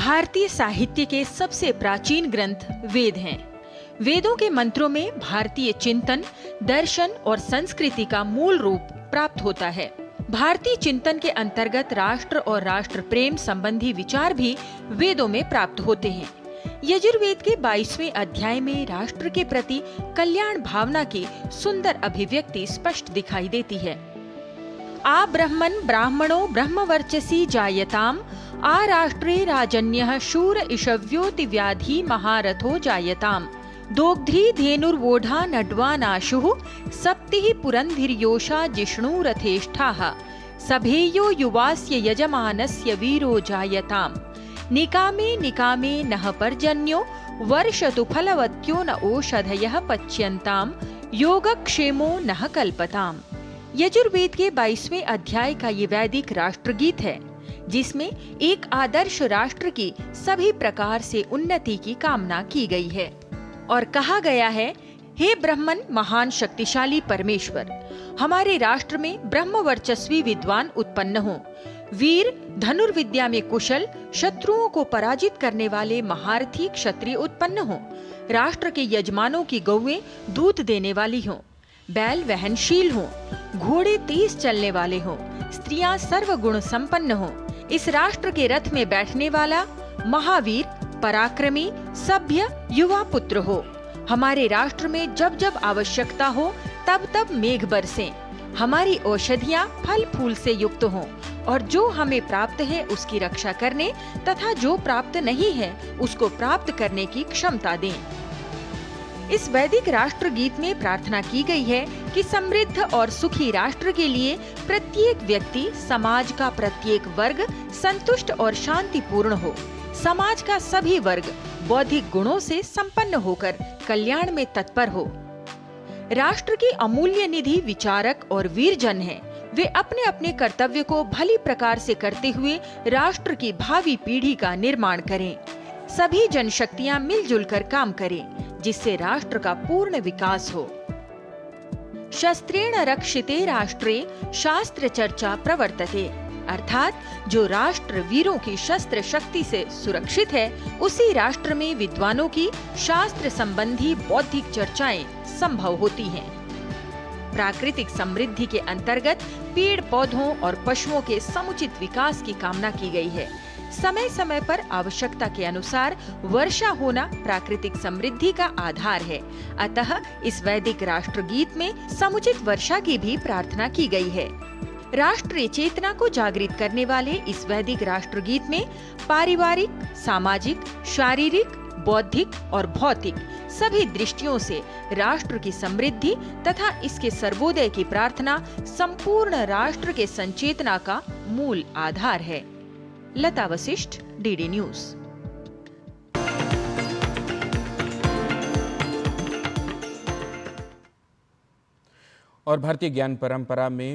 भारतीय साहित्य के सबसे प्राचीन ग्रंथ वेद हैं। वेदों के मंत्रों में भारतीय चिंतन, दर्शन और संस्कृति का मूल रूप प्राप्त होता है। भारतीय चिंतन के अंतर्गत राष्ट्र और राष्ट्र प्रेम संबंधी विचार भी वेदों में प्राप्त होते हैं। यजुर्वेद के 22वें अध्याय में राष्ट्र के प्रति कल्याण भावना की सुंदर अभिव्यक्ति स्पष्ट दिखाई देती है। आ ब्रह्मन् ब्राह्मणो ब्रह्मवर्चसी जायताम, आ राष्ट्रे राजन्यः शूर इषव्योति व्याधि महारथो जायताम, दोग्ध्री धेनुर्वोढा नड्वानाशुः, सप्तिः पुरंधिर्योषा जिष्णुरथेष्ठाः, सभेयो युवास्य यजमानस्य वीरो जायताम, निकामे निकामे नः पर्जन्यो वर्षतु फलवत्यो न ओषधयः पच्यन्ताम, योगक्षेमो नः कल्पताम। यजुर्वेद के 22वें अध्याय का ये वैदिक राष्ट्रगीत है, जिसमें एक आदर्श राष्ट्र की सभी प्रकार से उन्नति की कामना की गई है और कहा गया है, हे ब्रह्मन महान शक्तिशाली परमेश्वर, हमारे राष्ट्र में ब्रह्मवर्चस्वी विद्वान उत्पन्न हो, वीर धनुर्विद्या में कुशल, शत्रुओं को पराजित करने वाले महारथी क्षत्रिय उत्पन्न हो, राष्ट्र के यजमानों की गौएं दूध देने वाली हों, बैल वहनशील हों, घोड़े तेज चलने वाले हों, स्त्रियां सर्वगुण संपन्न हों, इस राष्ट्र के रथ में बैठने वाला महावीर, पराक्रमी, सभ्य युवा पुत्र हो, हमारे राष्ट्र में जब जब आवश्यकता हो तब तब मेघ बरसें, हमारी औषधियां फल फूल से युक्त हों और जो हमें प्राप्त है उसकी रक्षा करने तथा जो प्राप्त नहीं है उसको प्राप्त करने की क्षमता दें। इस वैदिक राष्ट्र गीत में प्रार्थना की गई है कि समृद्ध और सुखी राष्ट्र के लिए प्रत्येक व्यक्ति, समाज का प्रत्येक वर्ग संतुष्ट और शांतिपूर्ण हो, समाज का सभी वर्ग बौद्धिक गुणों से संपन्न होकर कल्याण में तत्पर हो। राष्ट्र की अमूल्य निधि विचारक और वीरजन हैं। वे अपने अपने कर्तव्य को भली प्रकार से करते हुए राष्ट्र की भावी पीढ़ी का निर्माण करें। सभी जनशक्तियां मिलजुल कर काम करें, जिससे राष्ट्र का पूर्ण विकास हो। शस्त्रेण रक्षिते राष्ट्रे शास्त्र चर्चा प्रवर्तते, अर्थात जो राष्ट्र वीरों की शस्त्र शक्ति से सुरक्षित है, उसी राष्ट्र में विद्वानों की शास्त्र संबंधी बौद्धिक चर्चाएं संभव होती हैं। प्राकृतिक समृद्धि के अंतर्गत पेड़ पौधों और पशुओं के समुचित विकास की कामना की गई है। समय समय पर आवश्यकता के अनुसार वर्षा होना प्राकृतिक समृद्धि का आधार है, अतः इस वैदिक राष्ट्र गीत में समुचित वर्षा की भी प्रार्थना की गई है। राष्ट्रीय चेतना को जागृत करने वाले इस वैदिक राष्ट्र गीत में पारिवारिक, सामाजिक, शारीरिक, बौद्धिक और भौतिक सभी दृष्टियों से राष्ट्र की समृद्धि तथा इसके सर्वोदय की प्रार्थना संपूर्ण राष्ट्र के संचेतना का मूल आधार है। लता वशिष्ठ, डीडी न्यूज। और भारतीय ज्ञान परंपरा में